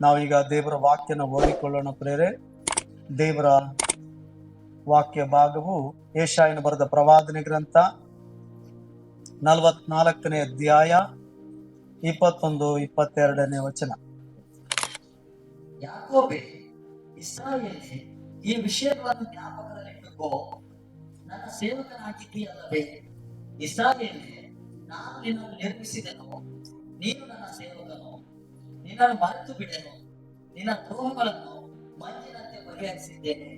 ನಾವೀಗ ದೇವರ ವಾಕ್ಯನ ಓದಿಕೊಳ್ಳೋಣ ಪ್ರೇರೆ. ದೇವರ ವಾಕ್ಯ ಭಾಗವು ಯೆಶಾಯನು ಬರೆದ ಪ್ರವಾದನೆ ಗ್ರಂಥ 44ನೇ ಅಧ್ಯಾಯ 21-22ನೇ ವಚನ. ಯಾಕೋಬೆ, ಇಸ್ರಾಯೇಲೇ, ಈ ವಿಷಯಗಳನ್ನು ಜ್ಞಾಪಕದಲ್ಲಿಟ್ಟುಕೋ, ನನ್ನ ಸೇವಕನಾಗಿದ್ದೀಯಲ್ಲವೇ. ಇಸ್ರಾಯೇಲೇ, ನಾನು ನಿನ್ನನ್ನು ನಿರ್ಮಿಸಿದೆನು, ನೀನು ನನ್ನ ಸೇವಕನು. ನಿನ್ನನ್ನು ಮರೆತು ಬಿಡೆನು, ನಿನ್ನ ದ್ರೋಹಗಳನ್ನು ಮಂಜಿನಂತೆ ಪರಿಹರಿಸಿದ್ದೇನೆ,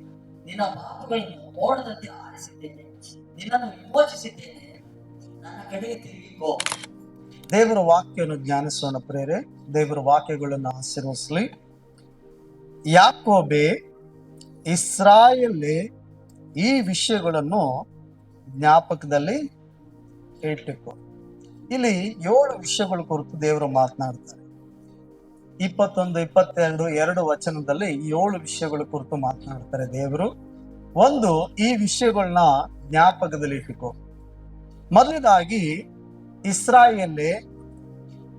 ನಿನ್ನ ಪಾಪಗಳನ್ನು ಮೋಡದಂತೆ ಆರಿಸಿದ್ದೇನೆ, ನಿನ್ನನ್ನು ವಿಮೋಚಿಸಿದ್ದೇನೆ. ನನ್ನ ಕಡೆಗೆ ತಿರುಗಿಕೋ. ದೇವರ ವಾಕ್ಯವನ್ನು ಜ್ಞಾನಿಸೋಣ ಪ್ರೇರೆ. ದೇವರ ವಾಕ್ಯಗಳನ್ನು ಆಶೀರ್ವದಿಸಲಿ. ಯಾಕೋಬೆ, ಇಸ್ರಾಯೇಲೇ, ಈ ವಿಷಯಗಳನ್ನು ಜ್ಞಾಪಕದಲ್ಲಿ ಇಟ್ಟುಕೋ. ಇಲ್ಲಿ 7 ವಿಷಯಗಳ ಕುರಿತು ದೇವರು ಮಾತನಾಡ್ತಾರೆ. 21-22 2 ವಚನದಲ್ಲಿ 7 ವಿಷಯಗಳ ಕುರಿತು ಮಾತನಾಡ್ತಾರೆ ದೇವರು. ಒಂದು, ಈ ವಿಷಯಗಳನ್ನ ಜ್ಞಾಪಕದಲ್ಲಿ ಇಟ್ಟುಕೋ. ಮೊದಲನೇದಾಗಿ ಇಸ್ರಾಯೇಲೇ,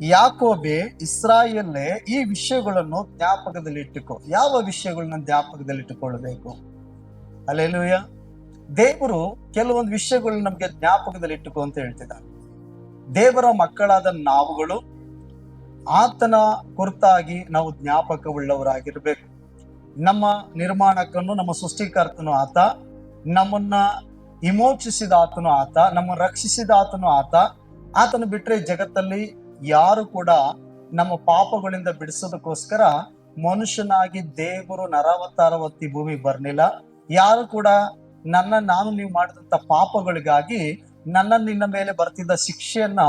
ಯಾಕೋಬೆ, ಇಸ್ರಾಯೇಲೇ, ಈ ವಿಷಯಗಳನ್ನು ಜ್ಞಾಪಕದಲ್ಲಿ ಇಟ್ಟುಕೋ. ಯಾವ ವಿಷಯಗಳನ್ನ ಜ್ಞಾಪಕದಲ್ಲಿ ಇಟ್ಟುಕೊಳ್ಳಬೇಕು? ಹಲ್ಲೆಲೂಯಾ. ದೇವರು ಕೆಲವೊಂದು ವಿಷಯಗಳನ್ನ ನಮ್ಗೆ ಜ್ಞಾಪಕದಲ್ಲಿ ಇಟ್ಟುಕೋ ಅಂತ ಹೇಳ್ತಿದ್ದಾರೆ. ದೇವರ ಮಕ್ಕಳಾದ ನಾವುಗಳು ಆತನ ಕುರಿತಾಗಿ ನಾವು ಜ್ಞಾಪಕವುಳ್ಳವರಾಗಿರ್ಬೇಕು. ನಮ್ಮ ನಿರ್ಮಾಣಕನು, ನಮ್ಮ ಸೃಷ್ಟಿಕರ್ತನು ಆತ, ನಮ್ಮನ್ನ ವಿಮೋಚಿಸಿದ ಆತನು ಆತ, ನಮ್ಮ ರಕ್ಷಿಸಿದ ಆತನು ಆತ. ಆತನು ಬಿಟ್ರೆ ಜಗತ್ತಲ್ಲಿ ಯಾರು ಕೂಡ ನಮ್ಮ ಪಾಪಗಳಿಂದ ಬಿಡಿಸೋದಕ್ಕೋಸ್ಕರ ಮನುಷ್ಯನಾಗಿ ದೇವರು ನರಾವತಾರ ಹೊತ್ತಿ ಭೂಮಿಗೆ ಬರ್ಲಿಲ್ಲ. ಯಾರು ಕೂಡ ನಾನು ನೀವು ಮಾಡಿದಂತ ಪಾಪಗಳಿಗಾಗಿ ನಿನ್ನ ಮೇಲೆ ಬರ್ತಿದ್ದ ಶಿಕ್ಷೆಯನ್ನ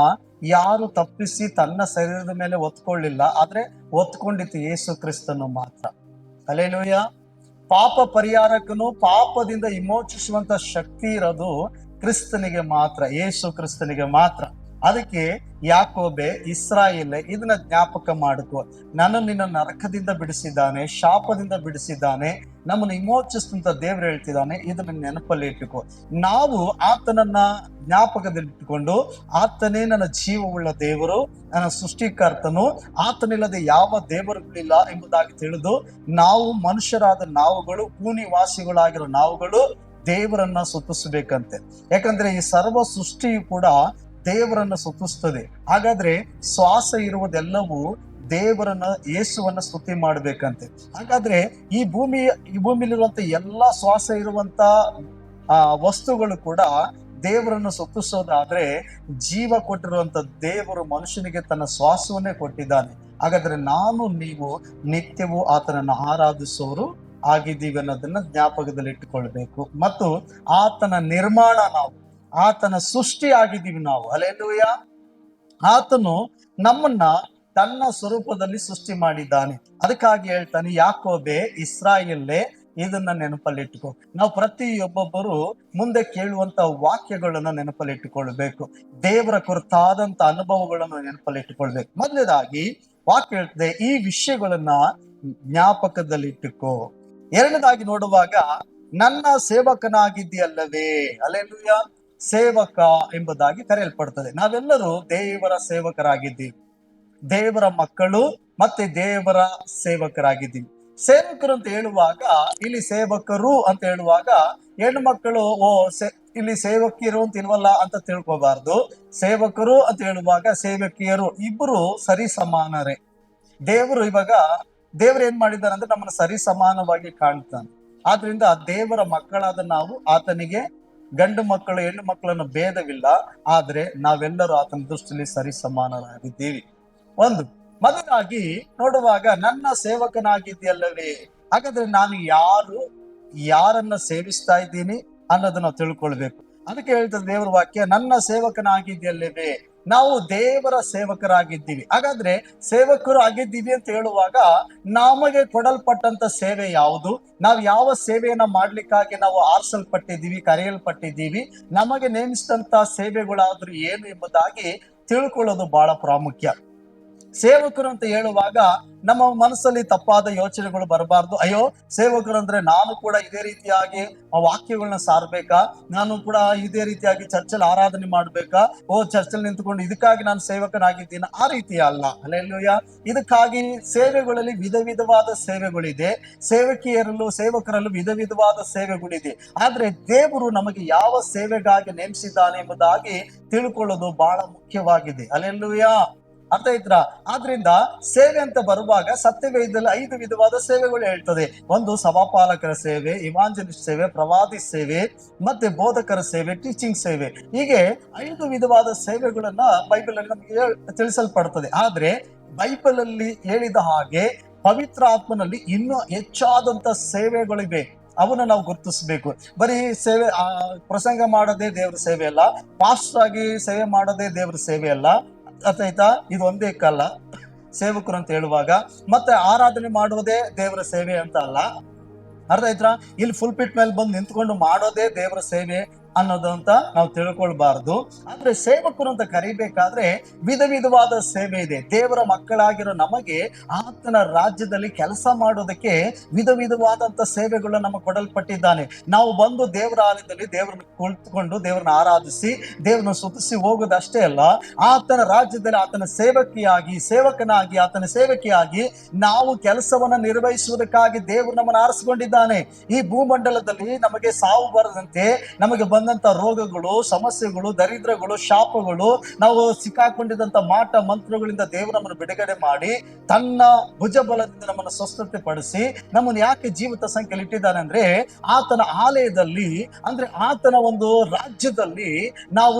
ಯಾರು ತಪ್ಪಿಸಿ ತನ್ನ ಶರೀರದ ಮೇಲೆ ಒತ್ಕೊಳ್ಳಿಲ್ಲ. ಆದ್ರೆ ಒತ್ಕೊಂಡಿತ್ತು ಯೇಸು ಕ್ರಿಸ್ತನು ಮಾತ್ರ. ಹಲ್ಲೆಲೂಯಾ. ಪಾಪ ಪರಿಹಾರಕನು, ಪಾಪದಿಂದ ವಿಮೋಚಿಸುವಂತ ಶಕ್ತಿ ಇರೋದು ಕ್ರಿಸ್ತನಿಗೆ ಮಾತ್ರ, ಯೇಸು ಕ್ರಿಸ್ತನಿಗೆ ಮಾತ್ರ. ಅದಕ್ಕೆ ಯಾಕೋಬೆ, ಇಸ್ರಾಯೇಲೇ, ಇದನ್ನ ಜ್ಞಾಪಕ ಮಾಡಿಕೋ. ನಿನ್ನ ನರಕದಿಂದ ಬಿಡಿಸಿದ್ದಾನೆ, ಶಾಪದಿಂದ ಬಿಡಿಸಿದ್ದಾನೆ, ನಮ್ಮನ್ನು ವಿಮೋಚಿಸಿದಂತ ದೇವರು ಹೇಳ್ತಿದ್ದಾನೆ. ಇದನ್ನ ನೆನಪಲ್ಲಿ ಇಟ್ಟುಕೋ. ನಾವು ಆತನನ್ನ ಜ್ಞಾಪಕದಲ್ಲಿಟ್ಟುಕೊಂಡು, ಆತನೇ ನನ್ನ ಜೀವವುಳ್ಳ ದೇವರು, ನನ್ನ ಸೃಷ್ಟಿಕರ್ತನು, ಆತನಿಲ್ಲದೆ ಯಾವ ದೇವರುಗಳಿಲ್ಲ ಎಂಬುದಾಗಿ ತಿಳಿದು ನಾವು ಮನುಷ್ಯರಾದ ನಾವುಗಳು, ಭೂನಿವಾಸಿಗಳಾಗಿರೋ ನಾವುಗಳು ದೇವರನ್ನ ಸ್ತುತಿಸಬೇಕಂತೆ. ಯಾಕಂದ್ರೆ ಈ ಸರ್ವ ಸೃಷ್ಟಿಯು ಕೂಡ ದೇವರನ್ನ ಸ್ತುತಿಸ್ತದೆ. ಹಾಗಾದ್ರೆ ಶ್ವಾಸ ಇರುವುದೆಲ್ಲವೂ ದೇವರನ್ನ, ಯೇಸುವನ್ನ ಸ್ತುತಿ ಮಾಡ್ಬೇಕಂತೆ. ಹಾಗಾದ್ರೆ ಈ ಭೂಮಿಲಿರುವಂತ ಎಲ್ಲಾ ಶ್ವಾಸ ಇರುವಂತ ವಸ್ತುಗಳು ಕೂಡ ದೇವರನ್ನು ಸ್ತುತಿಸೋದಾದ್ರೆ, ಜೀವ ಕೊಟ್ಟಿರುವಂತ ದೇವರು ಮನುಷ್ಯನಿಗೆ ತನ್ನ ಶ್ವಾಸವನ್ನೇ ಕೊಟ್ಟಿದ್ದಾನೆ. ಹಾಗಾದ್ರೆ ನಾನು ನೀವು ನಿತ್ಯವೂ ಆತನನ್ನು ಆರಾಧಿಸೋರು ಆಗಿದ್ದೀವಿ ಅನ್ನೋದನ್ನ ಜ್ಞಾಪಕದಲ್ಲಿ ಇಟ್ಟುಕೊಳ್ಬೇಕು. ಮತ್ತು ಆತನ ನಿರ್ಮಾಣ, ನಾವು ಆತನ ಸೃಷ್ಟಿ ಆಗಿದ್ದೀವಿ ನಾವು. ಹಲ್ಲೆಲೂಯಾ. ಆತನು ನಮ್ಮನ್ನ ತನ್ನ ಸ್ವರೂಪದಲ್ಲಿ ಸೃಷ್ಟಿ ಮಾಡಿದ್ದಾನೆ. ಅದಕ್ಕಾಗಿ ಹೇಳ್ತಾನೆ, ಯಾಕೋಬೆ, ಇಸ್ರಾಯೇಲೇ, ಇದನ್ನ ನೆನಪಲ್ಲಿಟ್ಟುಕೋ. ನಾವು ಪ್ರತಿಯೊಬ್ಬೊಬ್ಬರು ಮುಂದೆ ಕೇಳುವಂತ ವಾಕ್ಯಗಳನ್ನ ನೆನಪಲ್ಲಿಟ್ಟುಕೊಳ್ಬೇಕು. ದೇವರ ಕುರಿತಾದಂತ ಅನುಭವಗಳನ್ನು ನೆನಪಲ್ಲಿಟ್ಟುಕೊಳ್ಬೇಕು. ಮೊದಲನೇದಾಗಿ ವಾಕ್ಯ ಹೇಳ್ತದೆ, ಈ ವಿಷಯಗಳನ್ನ ಜ್ಞಾಪಕದಲ್ಲಿಟ್ಟುಕೋ. ಎರಡನೇದಾಗಿ ನೋಡುವಾಗ, ನನ್ನ ಸೇವಕನಾಗಿದ್ದೀಯಲ್ಲವೇ. ಹಲ್ಲೆಲೂಯಾ. ಸೇವಕ ಎಂಬುದಾಗಿ ಕರೆಯಲ್ಪಡ್ತದೆ. ನಾವೆಲ್ಲರೂ ದೇವರ ಸೇವಕರಾಗಿದ್ದೀವಿ, ದೇವರ ಮಕ್ಕಳು ಮತ್ತೆ ದೇವರ ಸೇವಕರಾಗಿದ್ದೀವಿ. ಸೇವಕರು ಅಂತ ಹೇಳುವಾಗ, ಇಲ್ಲಿ ಸೇವಕರು ಅಂತ ಹೇಳುವಾಗ ಹೆಣ್ಣು ಮಕ್ಕಳು ಇಲ್ಲಿ ಸೇವಕಿಯರು ಅಂತ ಇಲ್ವಲ್ಲ ಅಂತ ತಿಳ್ಕೋಬಾರ್ದು. ಸೇವಕರು ಅಂತ ಹೇಳುವಾಗ ಸೇವಕಿಯರು ಇಬ್ಬರು ಸರಿ ಸಮಾನರೇ. ದೇವರು ಏನ್ ಮಾಡಿದ್ದಾನೆ ಅಂದ್ರೆ ನಮ್ಮನ್ನು ಸರಿ ಸಮಾನವಾಗಿ ಕಾಣ್ತಾನೆ. ಆದ್ರಿಂದ ದೇವರ ಮಕ್ಕಳಾದ ನಾವು ಆತನಿಗೆ ಗಂಡು ಮಕ್ಕಳು ಹೆಣ್ಣು ಮಕ್ಕಳನ್ನು ಭೇದವಿಲ್ಲ. ಆದ್ರೆ ನಾವೆಲ್ಲರೂ ಆತನ ದೃಷ್ಟಿಯಲ್ಲಿ ಸರಿ ಸಮಾನರಾಗಿದ್ದೀವಿ. ಒಂದು, ಮೊದಲಾಗಿ ನೋಡುವಾಗ, ನನ್ನ ಸೇವಕನಾಗಿದ್ದೀಯಲ್ಲವೇ. ಹಾಗಾದ್ರೆ ನಾನು ಯಾರನ್ನ ಸೇವಿಸ್ತಾ ಇದ್ದೀನಿ ಅನ್ನೋದನ್ನ ತಿಳ್ಕೊಳ್ಬೇಕು. ಅದಕ್ಕೆ ಹೇಳ್ತದೆ ದೇವರ ವಾಕ್ಯ, ನನ್ನ ಸೇವಕನಾಗಿದ್ದೀಯಲ್ಲವೇ. ನಾವು ದೇವರ ಸೇವಕರಾಗಿದ್ದೀವಿ. ಹಾಗಾದ್ರೆ ಸೇವಕರು ಆಗಿದ್ದೀವಿ ಅಂತ ಹೇಳುವಾಗ ನಮಗೆ ಕೊಡಲ್ಪಟ್ಟಂತ ಸೇವೆ ಯಾವುದು, ನಾವು ಯಾವ ಸೇವೆಯನ್ನ ಮಾಡ್ಲಿಕ್ಕಾಗಿ ನಾವು ಆರಿಸಲ್ಪಟ್ಟಿದ್ದೀವಿ, ಕರೆಯಲ್ಪಟ್ಟಿದ್ದೀವಿ, ನಮಗೆ ನೇಮಿಸಿದಂತ ಸೇವೆಗಳಾದ್ರೂ ಏನು ಎಂಬುದಾಗಿ ತಿಳ್ಕೊಳ್ಳೋದು ಬಹಳ ಪ್ರಾಮುಖ್ಯ. ಸೇವಕರು ಅಂತ ಹೇಳುವಾಗ ನಮ್ಮ ಮನಸ್ಸಲ್ಲಿ ತಪ್ಪಾದ ಯೋಚನೆಗಳು ಬರಬಾರ್ದು. ಅಯ್ಯೋ, ಸೇವಕರು ಅಂದ್ರೆ ನಾನು ಕೂಡ ಇದೇ ರೀತಿಯಾಗಿ ಆ ವಾಕ್ಯಗಳನ್ನ ಸಾರ್ಬೇಕಾ, ನಾನು ಕೂಡ ಇದೇ ರೀತಿಯಾಗಿ ಚರ್ಚಲ್ಲಿ ಆರಾಧನೆ ಮಾಡ್ಬೇಕಾ, ಚರ್ಚಲ್ಲಿ ನಿಂತ್ಕೊಂಡು ಇದಕ್ಕಾಗಿ ನಾನು ಸೇವಕನಾಗಿದ್ದೀನಿ, ಆ ರೀತಿ ಅಲ್ಲ. ಹಲ್ಲೆಲೂಯಾ. ಇದಕ್ಕಾಗಿ ಸೇವೆಗಳಲ್ಲಿ ವಿಧ ವಿಧವಾದ ಸೇವೆಗಳಿದೆ, ಸೇವಕರಲ್ಲೂ ವಿಧ ವಿಧವಾದ ಸೇವೆಗಳಿದೆ. ಆದ್ರೆ ದೇವರು ನಮಗೆ ಯಾವ ಸೇವೆಗಾಗಿ ನೇಮಿಸಿದ್ದಾನೆ ಎಂಬುದಾಗಿ ತಿಳ್ಕೊಳ್ಳೋದು ಬಹಳ ಮುಖ್ಯವಾಗಿದೆ. ಹಲ್ಲೆಲೂಯಾ. ಅರ್ಥ ಆಯ್ತಾ? ಆದ್ರಿಂದ ಸೇವೆ ಅಂತ ಬರುವಾಗ ಸತ್ಯವೇದದಲ್ಲಿ 5 ವಿಧವಾದ ಸೇವೆಗಳು ಹೇಳ್ತದೆ. ಒಂದು ಸಭಾಪಾಲಕರ ಸೇವೆ, ಇವಾಂಜಲಿಸ್ಟ್ ಸೇವೆ, ಪ್ರವಾದಿ ಸೇವೆ, ಮತ್ತೆ ಬೋಧಕರ ಸೇವೆ, ಟೀಚಿಂಗ್ ಸೇವೆ. ಹೀಗೆ 5 ವಿಧವಾದ ಸೇವೆಗಳನ್ನ ಬೈಬಲ್ ಅಲ್ಲಿ ನಮಗೆ ತಿಳಿಸಲ್ಪಡ್ತದೆ. ಆದ್ರೆ ಬೈಬಲ್ ಅಲ್ಲಿ ಹೇಳಿದ ಹಾಗೆ ಪವಿತ್ರ ಆತ್ಮನಲ್ಲಿ ಇನ್ನೂ ಹೆಚ್ಚಾದಂತ ಸೇವೆಗಳಿವೆ. ಅವನ್ನ ನಾವು ಗುರುತಿಸ್ಬೇಕು. ಬರೀ ಸೇವೆ ಪ್ರಸಂಗ ಮಾಡೋದೇ ದೇವ್ರ ಸೇವೆ ಅಲ್ಲ, ಪಾಸ್ಟರ್ ಆಗಿ ಸೇವೆ ಮಾಡೋದೇ ದೇವ್ರ ಸೇವೆ ಅಲ್ಲ. ಅರ್ಥ ಆಯ್ತಾ? ಇದು ಒಂದೇ ಕಲ್ಲ ಸೇವಕರು ಅಂತ ಹೇಳುವಾಗ. ಮತ್ತೆ ಆರಾಧನೆ ಮಾಡುವುದೇ ದೇವರ ಸೇವೆ ಅಂತ ಅಲ್ಲ. ಅರ್ಥ ಆಯ್ತಾ? ಇಲ್ಲಿ ಫುಲ್ ಪಿಟ್ ಮೇಲೆ ಬಂದು ನಿಂತ್ಕೊಂಡು ಮಾಡೋದೇ ದೇವರ ಸೇವೆ ಅನ್ನೋದು ಅಂತ ನಾವು ತಿಳ್ಕೊಳ್ಬಾರ್ದು. ಆದ್ರೆ ಸೇವಕರು ಅಂತ ಕರಿಬೇಕಾದ್ರೆ ವಿಧ ವಿಧವಾದ ಸೇವೆ ಇದೆ. ದೇವರ ಮಕ್ಕಳಾಗಿರೋ ನಮಗೆ ಆತನ ರಾಜ್ಯದಲ್ಲಿ ಕೆಲಸ ಮಾಡೋದಕ್ಕೆ ವಿಧ ವಿಧವಾದಂತ ಸೇವೆಗಳು ನಮಗೆ ಕೊಡಲ್ಪಟ್ಟಿದ್ದಾನೆ. ನಾವು ಬಂದು ದೇವರ ಆಲಯದಲ್ಲಿ ದೇವರನ್ನ ಕುಳಿತುಕೊಂಡು ದೇವರನ್ನ ಆರಾಧಿಸಿ ದೇವರನ್ನ ಸ್ತುತಿಸಿ ಹೋಗೋದಷ್ಟೇ ಅಲ್ಲ, ಆತನ ರಾಜ್ಯದಲ್ಲಿ ಆತನ ಸೇವಕನಾಗಿ ಆತನ ಸೇವಕಿಯಾಗಿ ನಾವು ಕೆಲಸವನ್ನ ನಿರ್ವಹಿಸುವುದಕ್ಕಾಗಿ ದೇವರು ನಮ್ಮನ್ನು ಆರಿಸಿಕೊಂಡಿದ್ದಾನೆ. ಈ ಭೂಮಂಡಲದಲ್ಲಿ ನಮಗೆ ಸಾವು ಬರದಂತೆ, ನಮಗೆ ಬಂದಂತ ರೋಗಗಳು, ಸಮಸ್ಯೆಗಳು, ದರಿದ್ರಗಳು, ಶಾಪಗಳು, ನಾವು ಸಿಕ್ಕಾಕೊಂಡಿದ್ದಂತ ಮಾಟ ಮಂತ್ರಗಳಿಂದ ದೇವರು ನಮ್ಮನ್ನು ಬಿಡುಗಡೆ ಮಾಡಿ ತನ್ನ ಭುಜಬಲದಿಂದ ನಮ್ಮನ್ನು ಸ್ವಸ್ಥತೆ ಪಡಿಸಿ ನಮ್ಮನ್ನು ಯಾಕೆ ಜೀವಿತ ಸಂಖ್ಯೆಯಲ್ಲಿ ಇಟ್ಟಿದ್ದಾನೆ ಅಂದ್ರೆ ಆತನ ಆಲಯದಲ್ಲಿ, ಅಂದ್ರೆ ಆತನ ಒಂದು ರಾಜ್ಯದಲ್ಲಿ ನಾವು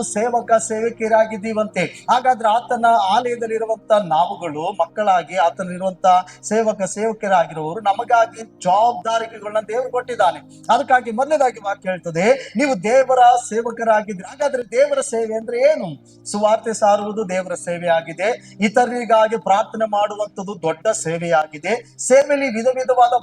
ಸೇವಕಿಯರಾಗಿದ್ದೀವಂತೆ. ಹಾಗಾದ್ರೆ ಆತನ ಆಲಯದಲ್ಲಿ ಇರುವಂತ ನಾವುಗಳು ಮಕ್ಕಳಾಗಿ ಆತನಲ್ಲಿರುವಂತ ಸೇವಕಿಯರಾಗಿರುವವರು ನಮಗಾಗಿ ಜವಾಬ್ದಾರಿಗಳನ್ನ ದೇವರು ಕೊಟ್ಟಿದ್ದಾನೆ. ಅದಕ್ಕಾಗಿ ಮೊದಲನೇದಾಗಿ ವಾಕ್ಯ ಹೇಳ್ತದೆ, ನೀವು ದೇವರ ಸೇವಕರಾಗಿದ್ರಿ. ಹಾಗಾದ್ರೆ ದೇವರ ಸೇವೆ ಅಂದ್ರೆ ಏನು? ಸುವಾರ್ತೆ ಸಾರುವುದು ದೇವರ ಸೇವೆ ಆಗಿದೆ. ಇತರರಿಗಾಗಿ ಪ್ರಾರ್ಥನೆ ಮಾಡುವಂಥದ್ದು ದೊಡ್ಡ ಸೇವೆಯಾಗಿದೆ. ಸೇವೆಯಲ್ಲಿ ವಿಧ ವಿಧವಾದ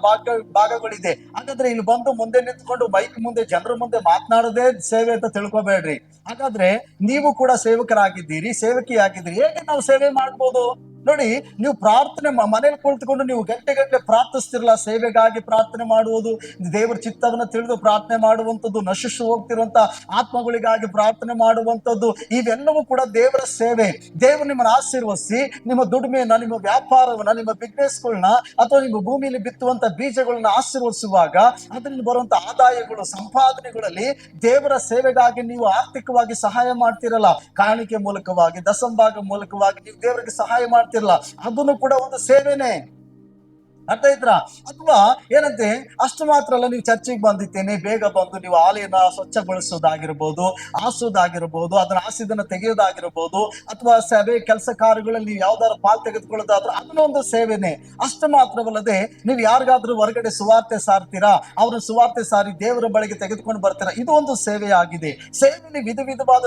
ಭಾಗಗಳಿದೆ. ಹಾಗಾದ್ರೆ ಇಲ್ಲಿ ಬಂದು ಮುಂದೆ ನಿಂತ್ಕೊಂಡು ಮೈಕ್ ಮುಂದೆ ಜನರ ಮುಂದೆ ಮಾತನಾಡೋದೇ ಸೇವೆ ಅಂತ ತಿಳ್ಕೊಬೇಡ್ರಿ. ಹಾಗಾದ್ರೆ ನೀವು ಕೂಡ ಸೇವಕರಾಗಿದ್ದೀರಿ, ಸೇವಕಿಯಾಗಿದ್ದೀರಿ. ಹೇಗೆ ನಾವು ಸೇವೆ ಮಾಡ್ಬೋದು ನೋಡಿ? ನೀವು ಪ್ರಾರ್ಥನೆ ಮನೇಲಿ ಕುಳಿತುಕೊಂಡು ನೀವು ಗಂಟೆ ಪ್ರಾರ್ಥಿಸ್ತಿರಲ್ಲ, ಸೇವೆಗಾಗಿ ಪ್ರಾರ್ಥನೆ ಮಾಡುವುದು, ದೇವರ ಚಿತ್ತವನ್ನ ತಿಳಿದು ಪ್ರಾರ್ಥನೆ ಮಾಡುವಂಥದ್ದು, ನಶಿಸಿ ಹೋಗ್ತಿರುವಂತ ಆತ್ಮಗಳಿಗಾಗಿ ಪ್ರಾರ್ಥನೆ ಮಾಡುವಂಥದ್ದು, ಇವೆಲ್ಲವೂ ಕೂಡ ದೇವರ ಸೇವೆ. ದೇವರು ನಿಮ್ಮನ್ನು ಆಶೀರ್ವದಿಸಿ ನಿಮ್ಮ ದುಡಿಮೆಯನ್ನ, ನಿಮ್ಮ ವ್ಯಾಪಾರವನ್ನ, ನಿಮ್ಮ ಬಿಸ್ನೆಸ್ಗಳನ್ನ ಅಥವಾ ನಿಮ್ಮ ಭೂಮಿಯಲ್ಲಿ ಬಿತ್ತುವಂತ ಬೀಜಗಳನ್ನ ಆಶೀರ್ವದಿಸುವಾಗ ಅದರಿಂದ ಬರುವಂತ ಆದಾಯಗಳು, ಸಂಪಾದನೆಗಳಲ್ಲಿ ದೇವರ ಸೇವೆಗಾಗಿ ನೀವು ಆರ್ಥಿಕವಾಗಿ ಸಹಾಯ ಮಾಡ್ತಿರಲ್ಲ, ಕಾಣಿಕೆ ಮೂಲಕವಾಗಿ, ದಸಂಭಾಗ ಮೂಲಕವಾಗಿ ನೀವು ದೇವರಿಗೆ ಸಹಾಯ ಮಾಡ್ತಿರಲ್ಲ, ಅದನ್ನು ಕೂಡ ಒಂದು ಸೇವೆನೇ. ಅರ್ಥ ಆಯ್ತಾ? ಅಥವಾ ಏನಂತೆ, ಅಷ್ಟು ಮಾತ್ರ ಅಲ್ಲ, ನೀವು ಚರ್ಚಿಗೆ ಬಂದಿದ್ದೇನೆ, ಬೇಗ ಬಂದು ನೀವು ಆಲಯನ ಸ್ವಚ್ಛಗೊಳಿಸೋದಾಗಿರ್ಬೋದು, ಆಸೋದಾಗಿರ್ಬೋದು, ಅದನ್ನ ಆಸಿದನ್ನ ತೆಗೆಯೋದಾಗಿರ್ಬೋದು, ಅಥವಾ ಸಭೆ ಕೆಲಸ ಕಾರ್ಯಗಳಲ್ಲಿ ನೀವು ಯಾವ್ದಾದ್ರು ಪಾಲ್ ತೆಗೆದುಕೊಳ್ಳೋದಾದ್ರೂ ಅದನ್ನೊಂದು ಸೇವೆನೆ. ಅಷ್ಟು ಮಾತ್ರವಲ್ಲದೆ ನೀವು ಯಾರಿಗಾದ್ರೂ ಹೊರಗಡೆ ಸುವಾರ್ತೆ ಸಾರ್ತೀರಾ, ಅವ್ರನ್ನ ಸುವಾರ್ತೆ ಸಾರಿ ದೇವರ ಬಳಿಗೆ ತೆಗೆದುಕೊಂಡು ಬರ್ತೀರಾ, ಇದು ಒಂದು ಸೇವೆ ಆಗಿದೆ. ಸೇವೆಯಲ್ಲಿ ವಿಧ ವಿಧವಾದ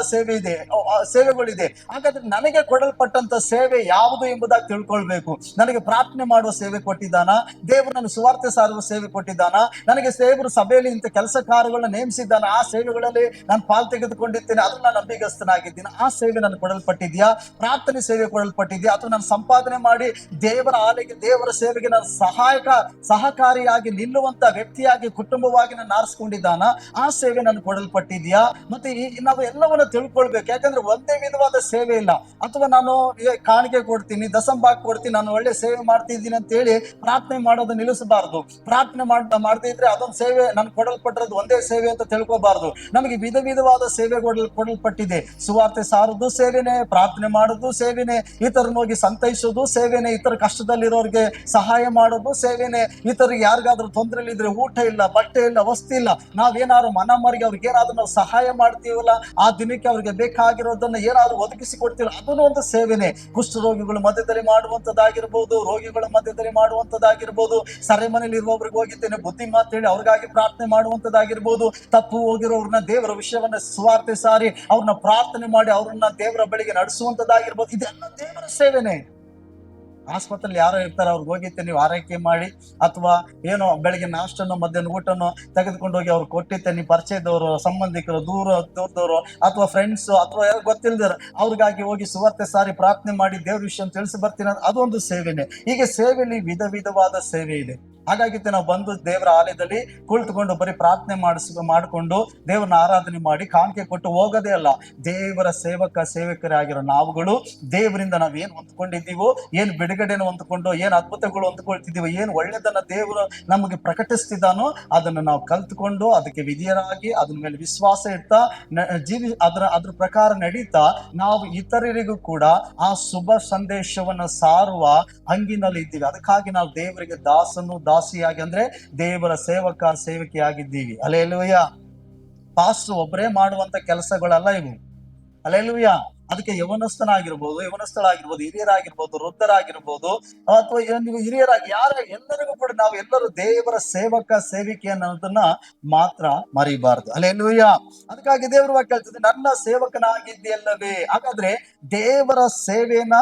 ಸೇವೆಗಳಿದೆ. ಹಾಗಾದ್ರೆ ನನಗೆ ಕೊಡಲ್ಪಟ್ಟಂತ ಸೇವೆ ಯಾವುದು ಎಂಬುದಾಗಿ ತಿಳ್ಕೊಳ್ಬೇಕು. ನನಗೆ ಪ್ರಾರ್ಥನೆ ಮಾಡುವ ಸೇವೆ ಕೊಟ್ಟಿದ್ದಾನ ದೇವರು, ನನ್ನ ಸುವಾರ್ತೆ ಸಾರುವ ಸೇವೆ ಕೊಟ್ಟಿದ್ದಾನ, ನನಗೆ ದೇವರು ಸಭೆಯಲ್ಲಿ ಇಂಥ ಕೆಲಸ ಕಾರ್ಯಗಳನ್ನ ನೇಮಿಸಿದ್ದಾನ, ಆ ಸೇವೆಗಳಲ್ಲಿ ನಾನು ಪಾಲ್ ತೆಗೆದುಕೊಂಡಿದ್ದೇನೆ, ಅದನ್ನ ನಾನು ನಂಬಿಗಸ್ತನಾಗಿದ್ದೀನಿ, ಆ ಸೇವೆ ನನಗೆ ಕೊಡಲ್ಪಟ್ಟಿದ್ಯಾ? ಪ್ರಾರ್ಥನೆ ಸೇವೆ ಕೊಡಲ್ಪಟ್ಟಿದ್ಯಾ? ಅಥವಾ ನಾನು ಸಂಪಾದನೆ ಮಾಡಿ ದೇವರ ಆಲಯಕ್ಕೆ, ದೇವರ ಸೇವೆಗೆ ನಾನು ಸಹಕಾರಿಯಾಗಿ ನಿಲ್ಲುವಂತ ವ್ಯಕ್ತಿಯಾಗಿ, ಕುಟುಂಬವಾಗಿ ನಾನು ಆರಿಸ್ಕೊಂಡಿದ್ದಾನ, ಆ ಸೇವೆ ನನಗೆ ಕೊಡಲ್ಪಟ್ಟಿದ್ಯಾ? ಮತ್ತೆ ನಾವು ಎಲ್ಲವನ್ನ ತಿಳ್ಕೊಳ್ಬೇಕು. ಯಾಕಂದ್ರೆ ಒಂದೇ ವಿಧವಾದ ಸೇವೆ ಇಲ್ಲ. ಅಥವಾ ನಾನು ಕಾಣಿಕೆ ಕೊಡ್ತೀನಿ, ದಸಂಭಾಗ ಕೊಡ್ತೀನಿ, ನಾನು ಒಳ್ಳೆ ಸೇವೆ ಮಾಡ್ತಿದ್ದೀನಿ ಅಂತ ಹೇಳಿ ಪ್ರಾರ್ಥನೆ ಮಾಡೋದು ನಿಲ್ಲಿಸಬಾರದು. ಪ್ರಾರ್ಥನೆ ಮಾಡದೇ ಇದ್ರೆ ಅದೊಂದು ಸೇವೆ ನನ್ಗೆ ಕೊಡಲ್ಪಟ್ಟಿರೋದು ಒಂದೇ ಸೇವೆ ಅಂತ ತಿಳ್ಕೋಬಾರದು. ನಮಗೆ ವಿಧ ವಿಧವಾದ ಸೇವೆ ಕೊಡಲ್ಪಟ್ಟಿದೆ. ಸುವಾರ್ತೆ ಸಾರೋದು ಸೇವೆನೆ, ಪ್ರಾರ್ಥನೆ ಮಾಡೋದು ಸೇವೆನೆ, ಇತರನ್ನ ಹೋಗಿ ಸಂತೈಸೋದು ಸೇವೆನೆ, ಇತರ ಕಷ್ಟದಲ್ಲಿರೋರಿಗೆ ಸಹಾಯ ಮಾಡೋದು ಸೇವೆನೆ, ಇತರಿಗೆ ಯಾರಿಗಾದ್ರೂ ತೊಂದರೆಯಲ್ಲಿ ಇದ್ರೆ ಊಟ ಇಲ್ಲ, ಬಟ್ಟೆ ಇಲ್ಲ, ವಸ್ತು ಇಲ್ಲ, ನಾವೇನಾದ್ರು ಮನಮರಿಗೆ ಅವ್ರಿಗೆ ಏನಾದ್ರು ನಾವು ಸಹಾಯ ಮಾಡ್ತೀವಲ್ಲ, ಆ ದಿನಕ್ಕೆ ಅವ್ರಿಗೆ ಬೇಕಾಗಿರೋದನ್ನ ಏನಾದ್ರು ಒದಗಿಸಿ ಕೊಡ್ತೀವಲ್ಲ, ಅದನ್ನು ಒಂದು ಸೇವೆನೆ. ಕುಷ್ಠರೋಗಿಗಳ ಮಧ್ಯದಲ್ಲಿ ಮಾಡುವಂತದ್ದಾಗಿರ್ಬೋದು, ರೋಗಿಗಳ ಮಧ್ಯದಲ್ಲಿ ಮಾಡುವಂತದ್ದಾಗಿರ್ಬೋದು, ಸೆರೆಮನೆಯಲ್ಲಿ ಇರುವವ್ರಿಗೆ ಹೋಗಿದ್ದೇನೆ ಬುದ್ಧಿ ಮಾತು ಹೇಳಿ ಅವ್ರಿಗಾಗಿ ಪ್ರಾರ್ಥನೆ ಮಾಡುವಂತದ್ದಾಗಿರ್ಬೋದು, ತಪ್ಪು ಹೋಗಿರೋರ್ನ ದೇವರ ವಿಷಯವನ್ನ ಸುವಾರ್ತೆ ಸಾರಿ ಅವ್ರನ್ನ ಪ್ರಾರ್ಥನೆ ಮಾಡಿ ಅವ್ರನ್ನ ದೇವರ ಬಳಿಗೆ ನಡೆಸುವಂತದ್ದಾಗಿರ್ಬೋದು, ಇದೆಲ್ಲ ದೇವರ ಸೇವೆನೆ. ಆಸ್ಪತ್ರೆಯಲ್ಲಿ ಯಾರೋ ಇರ್ತಾರೆ, ಅವ್ರಿಗೆ ಹೋಗಿತ್ತೆ ನೀವು ಆರೈಕೆ ಮಾಡಿ, ಅಥವಾ ಏನೋ ಬೆಳಿಗ್ಗೆ ನಾಷ್ಟನೋ ಮಧ್ಯಾಹ್ನ ಊಟನೋ ತೆಗೆದುಕೊಂಡು ಹೋಗಿ ಅವ್ರು ಕೊಟ್ಟಿತ್ತೆ, ನೀವು ಪರಿಚಯದವರು, ಸಂಬಂಧಿಕರು, ದೂರದವರು ಅಥವಾ ಫ್ರೆಂಡ್ಸ್ ಅಥವಾ ಯಾರು ಗೊತ್ತಿಲ್ದಾರ ಅವ್ರಿಗಾಗಿ ಹೋಗಿ ಸುವಾರ್ತೆ ಸಾರಿ ಪ್ರಾರ್ಥನೆ ಮಾಡಿ ದೇವ್ರ ವಿಷಯ ತಿಳಿಸಿ ಬರ್ತೀನಿ, ಅದೊಂದು ಸೇವೆನೆ. ಹೀಗೆ ಸೇವೆಯಲ್ಲಿ ವಿಧ ವಿಧವಾದ ಸೇವೆ ಇದೆ. ಹಾಗಾಗಿ ನಾವು ಬಂದು ದೇವರ ಆಲಯದಲ್ಲಿ ಕುಳಿತುಕೊಂಡು ಬರೀ ಪ್ರಾರ್ಥನೆ ಮಾಡಿಕೊಂಡು ದೇವರನ್ನ ಆರಾಧನೆ ಮಾಡಿ ಕಾಣಿಕೆ ಕೊಟ್ಟು ಹೋಗೋದೇ ಅಲ್ಲ. ದೇವರ ಸೇವಕರೇ ಆಗಿರೋ ನಾವುಗಳು ದೇವರಿಂದ ನಾವ್ ಏನ್ ಹೊಂದ್ಕೊಂಡಿದ್ದೀವೋ, ಏನ್ ಬಿಡುಗಡೆನ ಹೊಂದ್ಕೊಂಡು, ಏನ್ ಅದ್ಭುತಗಳು ಹೊಂದ್ಕೊಳ್ತಿದೀವೋ, ಏನ್ ಒಳ್ಳೆದನ್ನ ದೇವರು ನಮಗೆ ಪ್ರಕಟಿಸ್ತಿದ್ದಾನೋ ಅದನ್ನ ನಾವು ಕಲ್ತ್ಕೊಂಡು ಅದಕ್ಕೆ ವಿಧಿಯರಾಗಿ ಅದ್ರ ಮೇಲೆ ವಿಶ್ವಾಸ ಇಡ್ತಾ ಅದ್ರ ಪ್ರಕಾರ ನಡೀತಾ ನಾವು ಇತರರಿಗೂ ಕೂಡ ಆ ಶುಭ ಸಂದೇಶವನ್ನ ಸಾರುವ ಹಂಗಿನಲ್ಲಿ ಇದ್ದೀವಿ. ಅದಕ್ಕಾಗಿ ನಾವು ದೇವರಿಗೆ ದಾಸಿಯಾಗಿ ಅಂದ್ರೆ ದೇವರ ಸೇವಕಿಯಾಗಿದ್ದೀವಿ. ಅಲ್ಲೇಲೂಯಾ. ಪಾಸ್ಟರ್ ಒಬ್ಬರೇ ಮಾಡುವಂತ ಕೆಲಸಗಳಲ್ಲ ಇವು. ಅಲ್ಲೇಲೂಯಾ. ಅದಕ್ಕೆ ಯವನಸ್ಥಳಾಗಿರ್ಬೋದು, ಹಿರಿಯರಾಗಿರ್ಬೋದು, ವೃದ್ಧರಾಗಿರ್ಬೋದು, ಅಥವಾ ನೀವು ಹಿರಿಯರಾಗಿ ಎಲ್ಲರಿಗೂ ಕೂಡ ನಾವು ಎಲ್ಲರೂ ದೇವರ ಸೇವಿಕೆ ಅನ್ನೋದನ್ನ ಮಾತ್ರ ಮರಿಬಾರ್ದು. ಅಲ್ಲೇಲೂಯಾ. ಅದಕ್ಕಾಗಿ ದೇವರ ವಾಕ್ಯ ಹೇಳ್ತದೆ, ನನ್ನ ಸೇವಕನಾಗಿದ್ದೆಯಲ್ಲವೇ. ಹಾಗಾದ್ರೆ ದೇವರ ಸೇವೆನ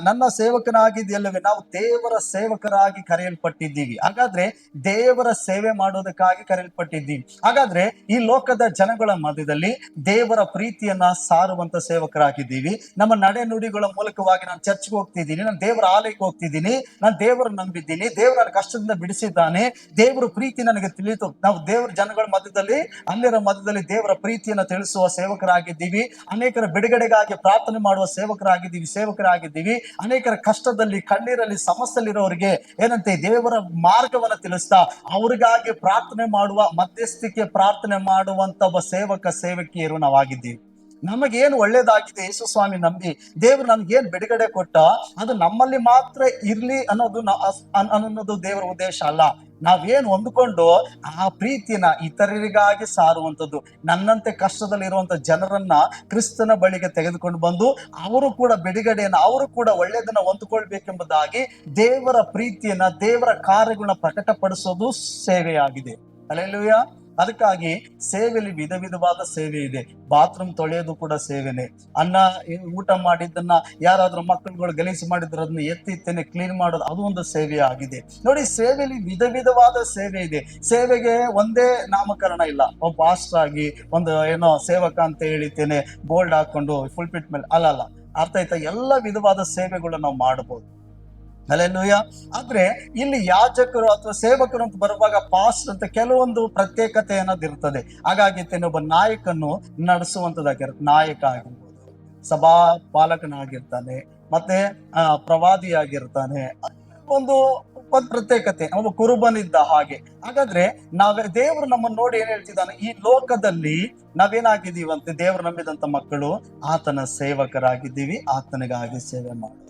ನನ್ನ ಸೇವಕನಾಗಿದ್ದೆಯಲ್ಲವೇ. ನಾವು ದೇವರ ಸೇವಕರಾಗಿ ಕರೆಯಲ್ಪಟ್ಟಿದ್ದೀವಿ. ಹಾಗಾದ್ರೆ ದೇವರ ಸೇವೆ ಮಾಡೋದಕ್ಕಾಗಿ ಕರೆಯಲ್ಪಟ್ಟಿದ್ದೀವಿ. ಹಾಗಾದ್ರೆ ಈ ಲೋಕದ ಜನಗಳ ಮಧ್ಯದಲ್ಲಿ ದೇವರ ಪ್ರೀತಿಯನ್ನ ಸಾರುವಂತ ಸೇವಕರಾಗಿದ್ದೀವಿ. ನಮ್ಮ ನಡೆ ನುಡಿಗಳ ಮೂಲಕವಾಗಿ ನಾನು ಚರ್ಚ್ಗೆ ಹೋಗ್ತಿದ್ದೀನಿ, ನಾನು ದೇವರ ಆಲಯಕ್ಕೆ ಹೋಗ್ತಿದ್ದೀನಿ, ನಾನು ದೇವರನ್ನು ನಂಬಿದ್ದೀನಿ, ದೇವರ ಕಷ್ಟದಿಂದ ಬಿಡಿಸಿದ್ದಾನೆ, ದೇವರ ಪ್ರೀತಿ ನನಗೆ ತಿಳಿತು. ನಾವು ದೇವರ ಜನಗಳ ಮಧ್ಯದಲ್ಲಿ ಅನ್ಯರ ಮಧ್ಯದಲ್ಲಿ ದೇವರ ಪ್ರೀತಿಯನ್ನ ತಿಳಿಸುವ ಸೇವಕರಾಗಿದ್ದೀವಿ. ಅನೇಕರ ಬಿಡುಗಡೆಗಾಗಿ ಪ್ರಾರ್ಥನೆ ಮಾಡುವ ಸೇವಕರಾಗಿದ್ದೀವಿ. ಅನೇಕರ ಕಷ್ಟದಲ್ಲಿ, ಕಣ್ಣೀರಲ್ಲಿ, ಸಮಸ್ಯೆಯಲ್ಲಿರೋರಿಗೆ ಏನಂತೆ ದೇವರ ಮಾರ್ಗವನ್ನ ತಿಳಿಸ್ತಾ ಅವ್ರಿಗಾಗಿ ಪ್ರಾರ್ಥನೆ ಮಾಡುವ, ಮಧ್ಯಸ್ಥಿಕೆ ಪ್ರಾರ್ಥನೆ ಮಾಡುವಂತ ಒಬ್ಬ ಸೇವಕಿಯರು ನಾವಾಗಿದ್ದೀವಿ. ನಮಗೇನು ಒಳ್ಳೇದಾಗಿದೆ ಯೇಸು ಸ್ವಾಮಿ ನಂಬಿ ದೇವರು ನಮ್ಗೇನ್ ಬಿಡುಗಡೆ ಕೊಟ್ಟ ಅದು ನಮ್ಮಲ್ಲಿ ಮಾತ್ರ ಇರ್ಲಿ ಅನ್ನೋದು ದೇವರ ಉದ್ದೇಶ ಅಲ್ಲ. ನಾವೇನು ಹೊಂದ್ಕೊಂಡು ಆ ಪ್ರೀತಿನ ಇತರರಿಗಾಗಿ ಸಾರುವಂಥದ್ದು. ನನ್ನಂತೆ ಕಷ್ಟದಲ್ಲಿರುವಂತ ಜನರನ್ನ ಕ್ರಿಸ್ತನ ಬಳಿಗೆ ತೆಗೆದುಕೊಂಡು ಬಂದು ಅವರು ಕೂಡ ಬಿಡುಗಡೆಯನ್ನ, ಅವರು ಕೂಡ ಒಳ್ಳೆಯದನ್ನ ಹೊಂದ್ಕೊಳ್ಬೇಕೆಂಬುದಾಗಿ ದೇವರ ಪ್ರೀತಿಯನ್ನ, ದೇವರ ಕಾರ್ಯಗಳನ್ನ ಪ್ರಕಟಪಡಿಸೋದು ಸೇವೆಯಾಗಿದೆ. ಅಲ್ಲೇಲೂಯಾ. ಅದಕ್ಕಾಗಿ ಸೇವೆಯಲ್ಲಿ ವಿಧ ವಿಧವಾದ ಸೇವೆ ಇದೆ. ಬಾತ್ರೂಮ್ ತೊಳೆಯೋದು ಕೂಡ ಸೇವೆನೆ. ಊಟ ಮಾಡಿದ್ದನ್ನ ಯಾರಾದ್ರೂ ಮಕ್ಕಳುಗಳು ಗಲೀಜು ಮಾಡಿದ್ರೆ ಅದನ್ನ ಎತ್ತಿತ್ತೇನೆ ಕ್ಲೀನ್ ಮಾಡೋದು, ಅದು ಒಂದು ಸೇವೆ ಆಗಿದೆ. ನೋಡಿ, ಸೇವೆಯಲ್ಲಿ ವಿಧ ವಿಧವಾದ ಸೇವೆ ಇದೆ. ಸೇವೆಗೆ ಒಂದೇ ನಾಮಕರಣ ಇಲ್ಲ. ಒಬ್ಬ ಪಾಸ್ಟರ್ ಆಗಿ ಒಂದು ಸೇವಕ ಅಂತ ಹೇಳಿದ್ದೇನೆ ಬೋಲ್ಡ್ ಹಾಕೊಂಡು ಫುಲ್ಪಿಟ್ ಮೇಲೆ ಅಲ್ಲ. ಅರ್ಥ ಆಯ್ತಾ? ಎಲ್ಲ ವಿಧವಾದ ಸೇವೆಗಳು ನಾವು ಮಾಡಬಹುದು. ಅಲ್ಲೇಲೂಯಾ. ಆದ್ರೆ ಇಲ್ಲಿ ಯಾಜಕರು ಅಥವಾ ಸೇವಕರು ಅಂತ ಬರುವಾಗ ಪಾಸ್ಟ್ ಅಂತ ಕೆಲವೊಂದು ಪ್ರತ್ಯೇಕತೆ ಅನ್ನೋದಿರ್ತದೆ. ಹಾಗಾಗಿ ಒಬ್ಬ ನಾಯಕನ್ನು ನಡೆಸುವಂತದ್ದಾಗಿರುತ್ತೆ. ನಾಯಕ ಆಗಿರ್ಬೋದು, ಸಭಾ ಪಾಲಕನಾಗಿರ್ತಾನೆ, ಮತ್ತೆ ಪ್ರವಾದಿಯಾಗಿರ್ತಾನೆ. ಒಂದು ಪ್ರತ್ಯೇಕತೆ. ಒಬ್ಬ ಕುರುಬನಿದ್ದ ಹಾಗೆ. ಹಾಗಾದ್ರೆ ದೇವರು ನಮ್ಮನ್ನು ನೋಡಿ ಏನ್ ಹೇಳ್ತಿದ್ದಾನೆ, ಈ ಲೋಕದಲ್ಲಿ ನಾವೇನಾಗಿದ್ದೀವಂತೆ, ದೇವರು ನಂಬಿದಂತ ಮಕ್ಕಳು ಆತನ ಸೇವಕರಾಗಿದ್ದೀವಿ, ಆತನಿಗಾಗಿ ಸೇವೆ ಮಾಡೋದಕ್ಕೆ.